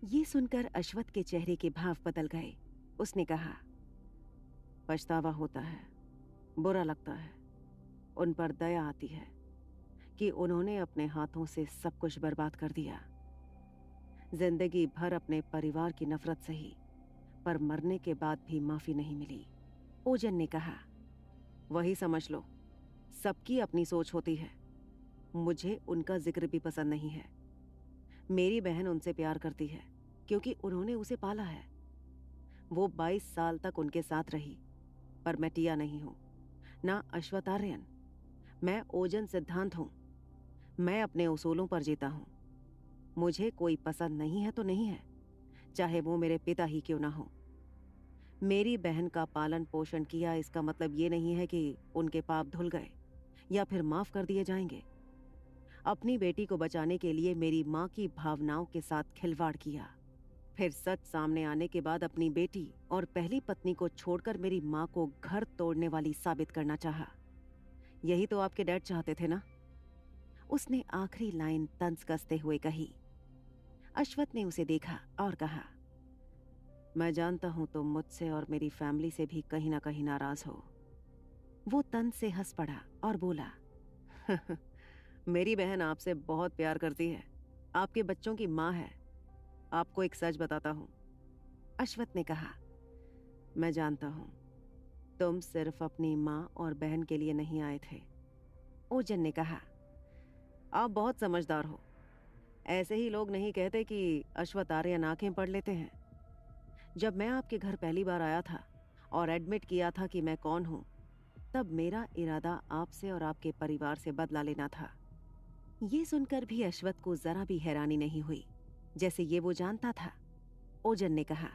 ये सुनकर अश्वथ के चेहरे के भाव बदल गए। उसने कहा, पछतावा होता है, बुरा लगता है, उन पर दया आती है कि उन्होंने अपने हाथों से सब कुछ बर्बाद कर दिया। जिंदगी भर अपने परिवार की नफरत सही, पर मरने के बाद भी माफी नहीं मिली। ओजन ने कहा, वही समझ लो, सबकी अपनी सोच होती है। मुझे उनका जिक्र भी पसंद नहीं है। मेरी बहन उनसे प्यार करती है क्योंकि उन्होंने उसे पाला है। वो 22 साल तक उनके साथ रही, पर मैं टिया नहीं हूं, ना अश्वथ आर्यन। मैं ओजन सिद्धांत हूं। मैं अपने उसूलों पर जीता हूं। मुझे कोई पसंद नहीं है तो नहीं है, चाहे वो मेरे पिता ही क्यों ना हो। मेरी बहन का पालन पोषण किया, इसका मतलब ये नहीं है कि उनके पाप धुल गए या फिर माफ कर दिए जाएंगे। अपनी बेटी को बचाने के लिए मेरी मां की भावनाओं के साथ खिलवाड़ किया, फिर सच सामने आने के बाद अपनी बेटी और पहली पत्नी को छोड़कर मेरी मां को घर तोड़ने वाली साबित करना चाहा। यही तो आपके डैड चाहते थे ना? उसने आखिरी लाइन तंज कसते हुए कही। अश्वथ ने उसे देखा और कहा, मैं जानता हूं तुम मुझसे और मेरी फैमिली से भी कहीं ना कहीं नाराज हो। वो तंज से हंस पड़ा और बोला, मेरी बहन आपसे बहुत प्यार करती है, आपके बच्चों की मां है। आपको एक सच बताता हूं। अश्वथ ने कहा, मैं जानता हूं, तुम सिर्फ अपनी मां और बहन के लिए नहीं आए थे। ओजन ने कहा, आप बहुत समझदार हो। ऐसे ही लोग नहीं कहते कि अश्वथ आर्यन आंखें पढ़ लेते हैं। जब मैं आपके घर पहली बार आया था और एडमिट किया था कि मैं कौन हूं, तब मेरा इरादा आपसे और आपके परिवार से बदला लेना था। ये सुनकर भी अश्वथ को जरा भी हैरानी नहीं हुई, जैसे ये वो जानता था। ओजन ने कहा,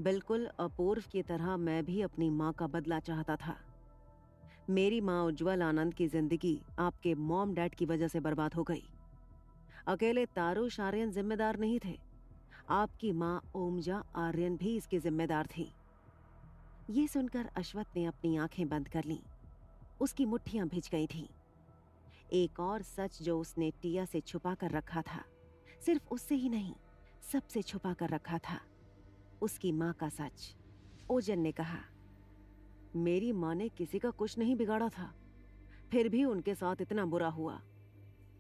बिल्कुल अपूर्व की तरह मैं भी अपनी मां का बदला चाहता था। मेरी मां उज्जवल आनंद की जिंदगी आपके मॉम डैड की वजह से बर्बाद हो गई। अकेले तारुश आर्यन जिम्मेदार नहीं थे, आपकी मां ओमजा आर्यन भी इसकी जिम्मेदार थी। ये सुनकर अश्वथ ने अपनी आंखें बंद कर लीं। उसकी मुट्ठियां भिज गई थीं। एक और सच जो उसने टिया से छुपा कर रखा था, सिर्फ उससे ही नहीं, सबसे छुपा कर रखा था, उसकी मां का सच। ओजन ने कहा, मेरी मां ने किसी का कुछ नहीं बिगाड़ा था, फिर भी उनके साथ इतना बुरा हुआ।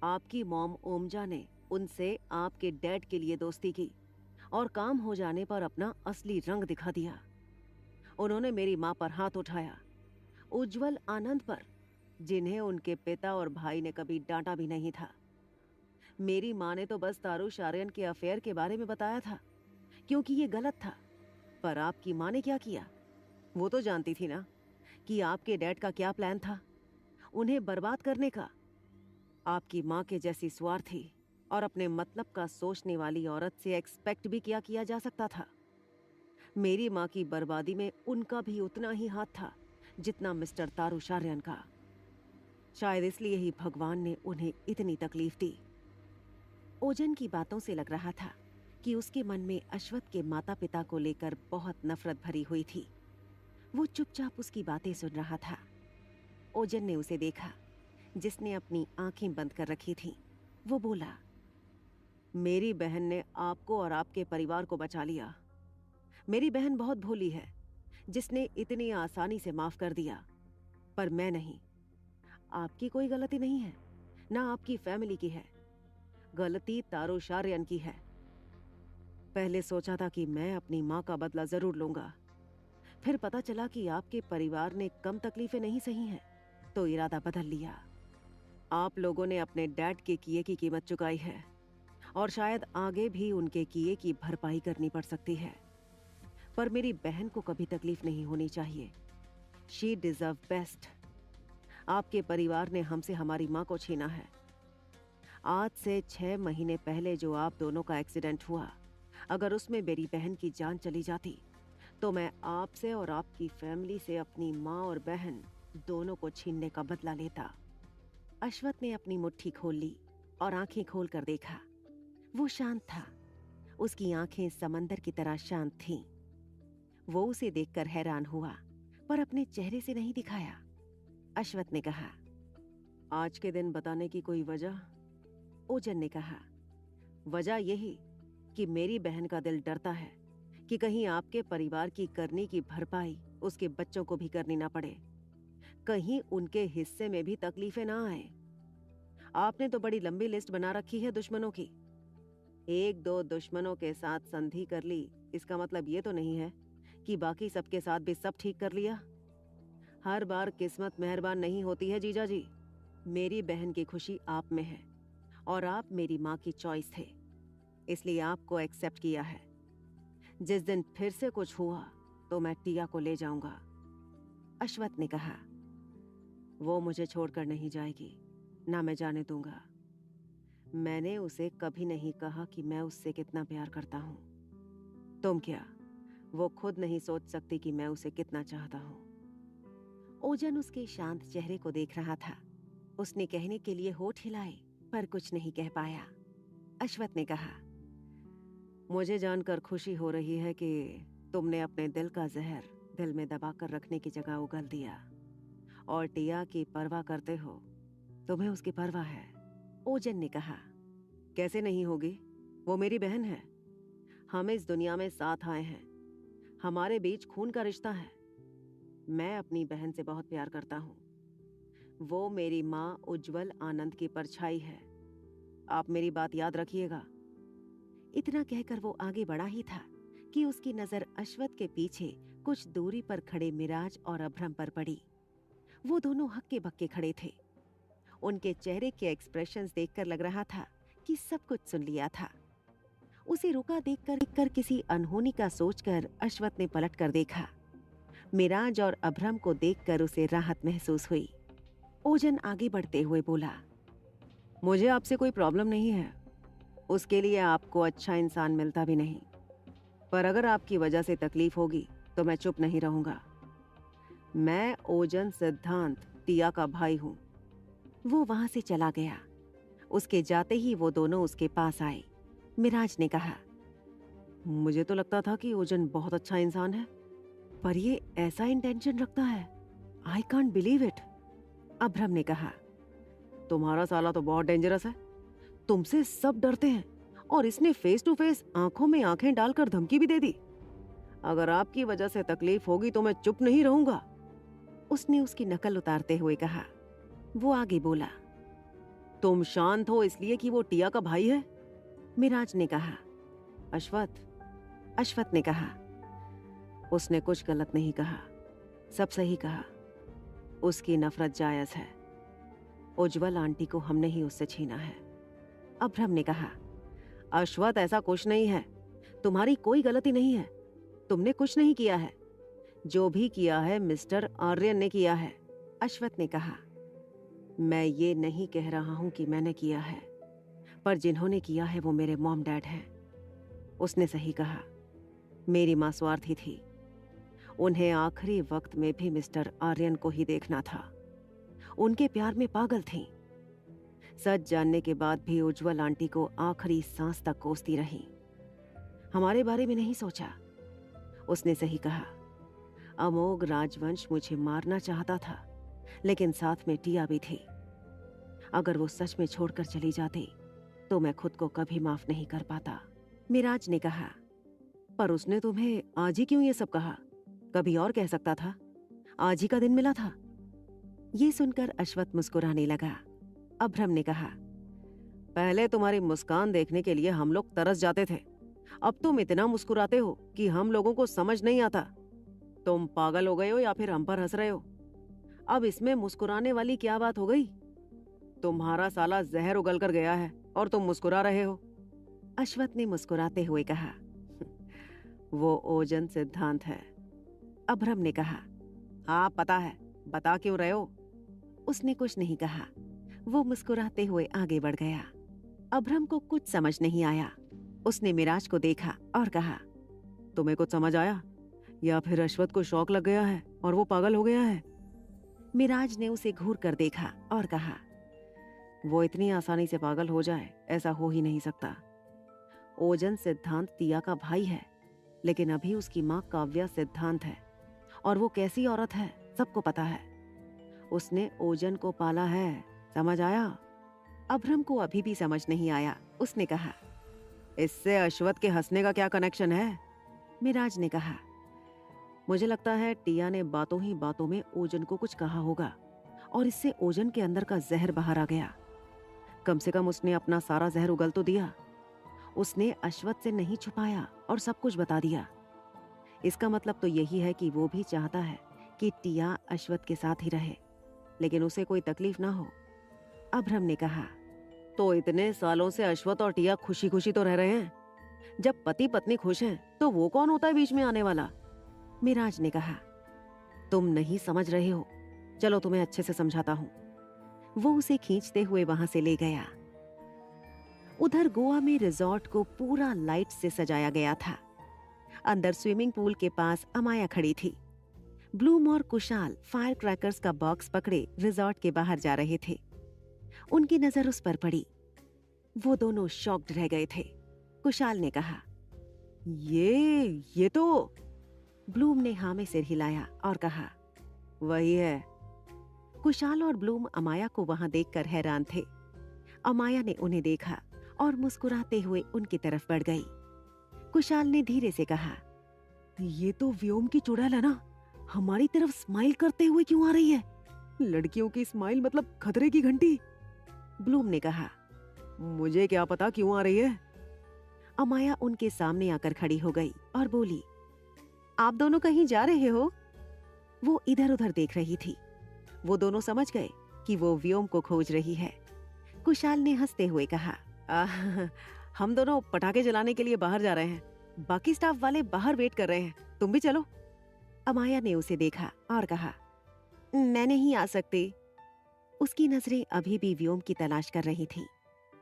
आपकी मॉम ओमजा ने उनसे आपके डैड के लिए दोस्ती की और काम हो जाने पर अपना असली रंग दिखा दिया। उन्होंने मेरी मां पर हाथ उठाया, उज्जवल आनंद पर, जिन्हें उनके पिता और भाई ने कभी डांटा भी नहीं था। मेरी मां ने तो बस तारुश आर्यन के अफेयर के बारे में बताया था क्योंकि ये गलत था, पर आपकी मां ने क्या किया? वो तो जानती थी ना कि आपके डैड का क्या प्लान था, उन्हें बर्बाद करने का। आपकी मां के जैसी स्वार्थी और अपने मतलब का सोचने वाली औरत से एक्सपेक्ट भी क्या किया जा सकता था? मेरी मां की बर्बादी में उनका भी उतना ही हाथ था जितना मिस्टर तारुश आर्यन का। शायद इसलिए ही भगवान ने उन्हें इतनी तकलीफ दी। ओजन की बातों से लग रहा था कि उसके मन में अश्वथ के माता पिता को लेकर बहुत नफरत भरी हुई थी। वो चुपचाप उसकी बातें सुन रहा था। ओजन ने उसे देखा, जिसने अपनी आंखें बंद कर रखी थीं। वो बोला, मेरी बहन ने आपको और आपके परिवार को बचा लिया। मेरी बहन बहुत भोली है, जिसने इतनी आसानी से माफ कर दिया, पर मैं नहीं। आपकी कोई गलती नहीं है, ना आपकी फैमिली की है। गलती तारुश आर्यन की है। पहले सोचा था कि मैं अपनी मां का बदला जरूर लूंगा, फिर पता चला कि आपके परिवार ने कम तकलीफें नहीं सही हैं, तो इरादा बदल लिया। आप लोगों ने अपने डैड के किए की कीमत चुकाई है और शायद आगे भी उनके किए की भरपाई करनी पड़ सकती है, पर मेरी बहन को कभी तकलीफ नहीं होनी चाहिए। She deserve best. आपके परिवार ने हमसे हमारी मां को छीना है। आज से 6 महीने पहले जो आप दोनों का एक्सीडेंट हुआ, अगर उसमें मेरी बहन की जान चली जाती तो मैं आपसे और आपकी फैमिली से अपनी मां और बहन दोनों को छीनने का बदला लेता। अश्वथ ने अपनी मुट्ठी खोल ली और आंखें खोल कर देखा। वो शांत था। उसकी आंखें समंदर की तरह शांत थीं। वो उसे देखकर हैरान हुआ, पर अपने चेहरे से नहीं दिखाया। अश्वथ ने कहा, आज के दिन बताने की कोई वजह? ओजन ने कहा, वजह यही कि मेरी बहन का दिल डरता है कि कहीं आपके परिवार की करनी की भरपाई उसके बच्चों को भी करनी ना पड़े, कहीं उनके हिस्से में भी तकलीफें ना आए। आपने तो बड़ी लंबी लिस्ट बना रखी है दुश्मनों की। एक दो दुश्मनों के साथ संधि कर ली, इसका मतलब ये तो नहीं है कि बाकी सबके साथ भी सब ठीक कर लिया। हर बार किस्मत मेहरबान नहीं होती है जीजा जी। मेरी बहन की खुशी आप में है और आप मेरी माँ की चॉइस थे, इसलिए आपको एक्सेप्ट किया है। जिस दिन फिर से कुछ हुआ तो मैं टिया को ले जाऊंगा। अश्वथ ने कहा, वो मुझे छोड़कर नहीं जाएगी, ना मैं जाने दूंगा। मैंने उसे कभी नहीं कहा कि मैं उससे कितना प्यार करता हूं। तुम क्या, वो खुद नहीं सोच सकती कि मैं उसे कितना चाहता हूं। ओजन उसके शांत चेहरे को देख रहा था। उसने कहने के लिए होठ हिलाए पर कुछ नहीं कह पाया। अश्वथ ने कहा, मुझे जानकर खुशी हो रही है कि तुमने अपने दिल का जहर दिल में दबाकर रखने की जगह उगल दिया और टिया की परवाह करते हो। तुम्हें उसकी परवाह है। ओजन ने कहा, कैसे नहीं होगी, वो मेरी बहन है। हम इस दुनिया में साथ आए हैं, हमारे बीच खून का रिश्ता है। मैं अपनी बहन से बहुत प्यार करता हूँ। वो मेरी माँ उज्जवल आनंद की परछाई है। आप मेरी बात याद रखिएगा। इतना कहकर वो आगे बढ़ा ही था कि उसकी नजर अश्वथ के पीछे कुछ दूरी पर खड़े मिराज और अभ्रम पर पड़ी। वो दोनों हक्के बक्के खड़े थे। उनके चेहरे के एक्सप्रेशंस देखकर लग रहा था कि सब कुछ सुन लिया था। उसे रुका देखकर किसी अनहोनी का सोचकर अश्वथ ने पलट कर देखा। मिराज और अभ्रम को देखकर उसे राहत महसूस हुई। ओजन आगे बढ़ते हुए बोला, मुझे आपसे कोई प्रॉब्लम नहीं है, उसके लिए आपको अच्छा इंसान मिलता भी नहीं, पर अगर आपकी वजह से तकलीफ होगी तो मैं चुप नहीं रहूंगा। मैं ओजन सिद्धांत टिया का भाई हूं। वो वहां से चला गया। उसके जाते ही वो दोनों उसके पास आए। मिराज ने कहा, मुझे तो लगता था कि ओजन बहुत अच्छा इंसान है, पर ये ऐसा इंटेंशन रखता है। I can't believe it. Abhram ने कहा, तुम्हारा साला तो बहुत डेंजरस है। तुमसे सब डरते हैं और इसने फेस टू फेस आंखों में आंखें डालकर धमकी भी दे दी। अगर आपकी वजह से तकलीफ होगी तो मैं चुप नहीं रहूंगा। उसने उसकी नकल उतारते हुए कहा। वो आगे बोला, तुम शांत हो इसलिए कि वो टिया का भाई है? मिराज ने कहा। अश्वथ ने कहा, उसने कुछ गलत नहीं कहा, सब सही कहा। उसकी नफरत जायज है। उज्जवल आंटी को हमने ही उससे छीना है। अभ्रम ने कहा, अश्वथ ऐसा कुछ नहीं है, तुम्हारी कोई गलती नहीं है, तुमने कुछ नहीं किया है। जो भी किया है मिस्टर आर्यन ने किया है। अश्वथ ने कहा, मैं ये नहीं कह रहा हूं कि मैंने किया है, पर जिन्होंने किया है वो मेरे मॉम डैड हैं। उसने सही कहा, मेरी मां स्वार्थी थी। उन्हें आखिरी वक्त में भी मिस्टर आर्यन को ही देखना था। उनके प्यार में पागल थीं। सच जानने के बाद भी उज्जवल आंटी को आखिरी सांस तक कोसती रही। हमारे बारे में नहीं सोचा। उसने सही कहा, अमोघ राजवंश मुझे मारना चाहता था, लेकिन साथ में टिया भी थी। अगर वो सच में छोड़कर चली जाती तो मैं खुद को कभी माफ नहीं कर पाता। मिराज ने कहा, पर उसने तुम्हें आज ही क्यों ये सब कहा? कभी और कह सकता था, आज ही का दिन मिला था। ये सुनकर अश्वथ मुस्कुराने लगा। अभ्रम ने कहा, पहले तुम्हारी मुस्कान देखने के लिए हम लोग तरस जाते थे, अब तुम इतना मुस्कुराते हो कि हम लोगों को समझ नहीं आता तुम पागल हो गए हो या फिर हम पर हंस रहे हो। अब इसमें मुस्कुराने वाली क्या बात हो गई? तुम्हारा साला जहर उगल कर गया है और तुम मुस्कुरा रहे हो। अश्वथ ने मुस्कुराते हुए कहा, वो ओजन सिद्धांत है। अभ्रम ने कहा, हाँ पता है, बता क्यों रहे हो? उसने कुछ नहीं कहा। वो मुस्कुराते हुए आगे बढ़ गया। अभ्रम को कुछ समझ नहीं आया। उसने मिराज को देखा और कहा, तुम्हें कुछ समझ आया या फिर अश्वथ को शौक लग गया है और वो पागल हो गया है? मिराज ने उसे घूर कर देखा और कहा, वो इतनी आसानी से पागल हो जाए ऐसा हो ही नहीं सकता। ओजन सिद्धांत टिया का भाई है, लेकिन अभी उसकी माँ काव्या सिद्धांत है और वो कैसी औरत है सबको पता है। उसने ओजन को पाला है, समझ आया? अभ्रम को अभी भी समझ नहीं आया। उसने कहा, इससे अश्वथ के हंसने का क्या कनेक्शन है? मिराज ने कहा। मुझे लगता है टिया ने बातों ही बातों में ओजन को कुछ कहा होगा और इससे ओजन के अंदर का जहर बाहर आ गया। कम से कम उसने अपना सारा जहर उगल तो दिया। उसने अश्वथ से नहीं छुपाया और सब कुछ बता दिया। इसका मतलब तो यही है कि वो भी चाहता है कि टिया अश्वथ के साथ ही रहे, लेकिन उसे कोई तकलीफ ना हो। अभ्रम ने कहा, तो इतने सालों से अश्वथ और टिया खुशी खुशी तो रह रहे हैं। जब पति पत्नी खुश हैं, तो वो कौन होता है बीच में आने वाला? मिराज ने कहा, तुम नहीं समझ रहे हो, चलो तुम्हें अच्छे से समझाता हूं। वो उसे खींचते हुए वहां से ले गया। उधर गोवा में रिजॉर्ट को पूरा लाइट से सजाया गया था। अंदर स्विमिंग पूल के पास अमाया खड़ी थी। ब्लूम और कुशाल फायर क्रैकर्स का बॉक्स पकड़े रिजॉर्ट के बाहर जा रहे थे। उनकी नजर उस पर पड़ी। वो दोनों शॉक्ड रह गए थे। कुशाल ने कहा, ये तो। ब्लूम ने हाँ में सिर हिलाया और कहा, वही है। कुशाल और ब्लूम अमाया को वहां देखकर हैरान थे। अमाया ने उन्हें देखा और मुस्कुराते हुए उनकी तरफ बढ़ गई। कुशाल ने धीरे से कहा, ये तो व्योम की चुड़ैल है ना? हमारी तरफ स्माइल करते हुए क्यों आ रही है? लड़कियों की स्माइल मतलब खतरे की घंटी। ब्लूम ने कहा, मुझे क्या पता क्यों आ रही है। अमाया उनके सामने आकर खड़ी हो गई और बोली, आप दोनों कहीं जा रहे हो? वो इधर उधर देख रही थी। वो दोनों समझ गए कि वो व्योम को खोज रही है। कुशाल ने हंसते हुए कहा, हम दोनों पटाखे जलाने के लिए बाहर जा रहे हैं। बाकी स्टाफ वाले बाहर वेट कर रहे हैं, तुम भी चलो। अमाया ने उसे देखा और कहा, मैं नहीं आ सकती। उसकी नजरें अभी भी व्योम की तलाश कर रही थी।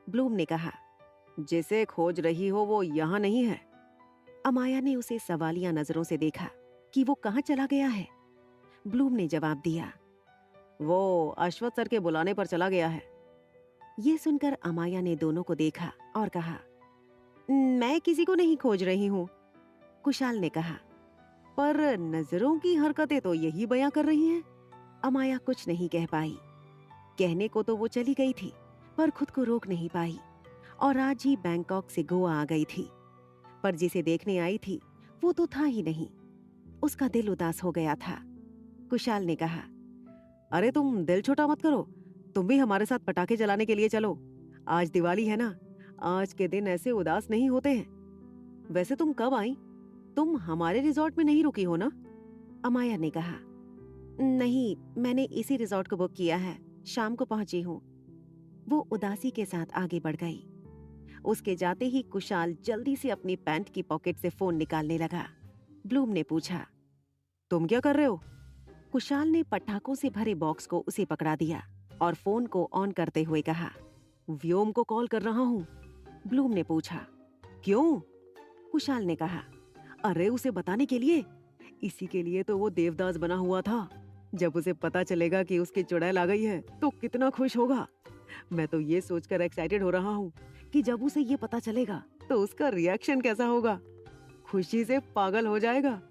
ब्लूम ने कहा, जिसे खोज रही हो वो यहाँ नहीं है। अमाया ने उसे सवालिया नजरों से देखा कि वो कहाँ चला गया है। ब्लूम ने जवाब दिया, वो अश्वथ सर के बुलाने पर चला गया है। ये सुनकर अमाया ने दोनों को देखा और कहा, मैं किसी को नहीं खोज रही हूँ। कुशाल ने कहा, पर नजरों की हरकतें तो यही बयां कर रही हैं। अमाया कुछ नहीं कह पाई। कहने को तो वो चली गई थी, पर खुद को रोक नहीं पाई और आज ही बैंकॉक से गोवा आ गई थी। पर जिसे देखने आई थी वो तो था ही नहीं। उसका दिल उदास हो गया था। कुशाल ने कहा, अरे तुम दिल छोटा मत करो, तुम भी हमारे साथ पटाखे जलाने के लिए चलो। आज दिवाली है ना, आज के दिन ऐसे उदास नहीं होते हैं। वैसे तुम कब आई? तुम हमारे रिजॉर्ट में नहीं रुकी हो ना? अमाया ने कहा, नहीं, मैंने इसी रिजॉर्ट को बुक किया है, शाम को पहुंची हूँ। वो उदासी के साथ आगे बढ़ गई। उसके जाते ही कुशाल जल्दी से अपनी पैंट की पॉकेट से फोन निकालने लगा। ब्लूम ने पूछा, तुम क्या कर रहे हो? कुशाल ने पटाखों से भरे बॉक्स को उसे पकड़ा दिया और फोन को ऑन करते हुए कहा, व्योम को कॉल कर रहा हूँ। ब्लूम ने पूछा, क्यों? कुशाल ने कहा, अरे उसे बताने के लिए। इसी के लिए तो वो देवदास बना हुआ था। जब उसे पता चलेगा कि उसकी चुड़ैल आ गई है तो कितना खुश होगा। मैं तो ये सोचकर एक्साइटेड हो रहा हूँ कि जब उसे ये पता चलेगा तो उसका रिएक्शन कैसा होगा। खुशी से पागल हो जाएगा।